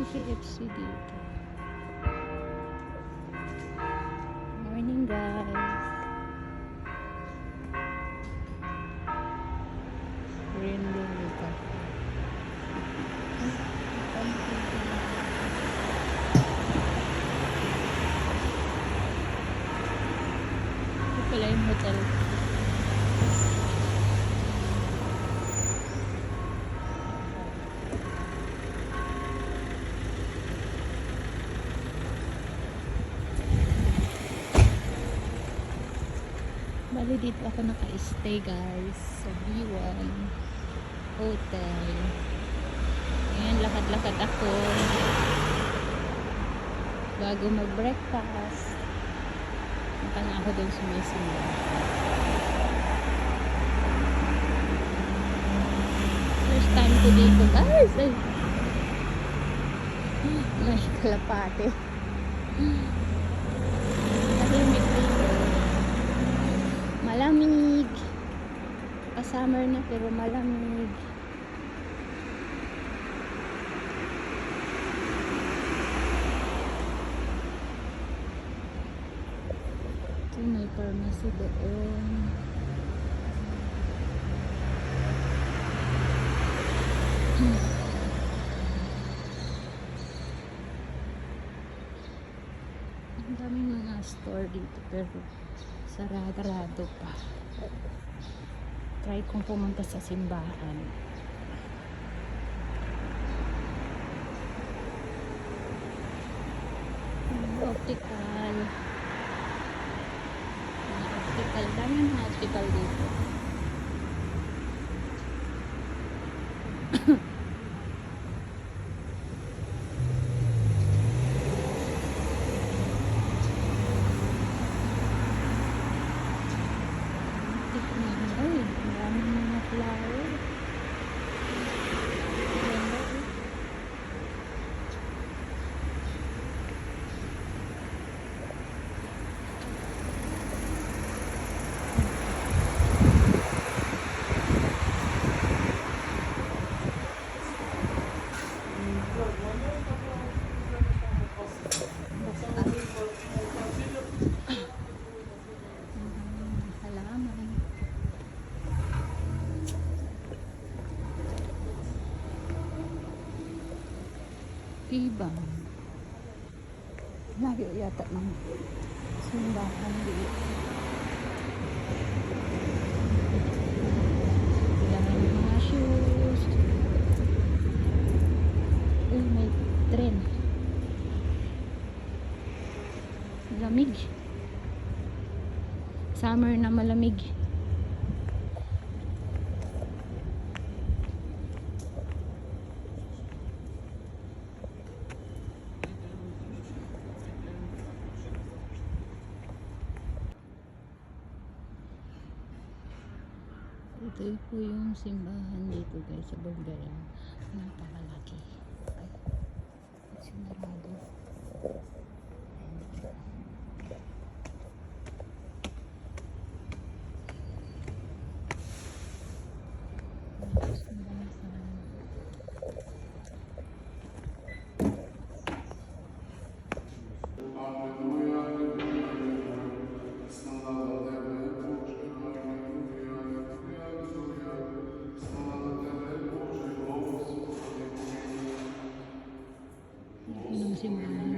KFC dito. Morning guys. Green Lily Cafe. Ito pala yung hotel. Bali dito ako naka-stay guys sa B1 Hotel. Ngayon lakad-lakad ako bago mag-breakfast. Punta na ako doon sa may simbahan. First time ko dito guys. Ay. May kalapate. Tahimik dito. Malamig. Pa-summer na pero malamig. Ito may pharmacy doon. Ang daming mga store dito pero sarado pa. Try kong pumunta sa simbahan. Optical. Optical. Daming mga optical dito. Ay, daming mga flower. Ganda eh. Halaman. Ibang layo yata ng simbahan dito. Ilangan yung mga shoes. Uy, may tren. Malamig. Summer na malamig. Ito po yung simbahan dito guys sa Bulgaria. Napakalaki. Ay, sinarado. Simbahan.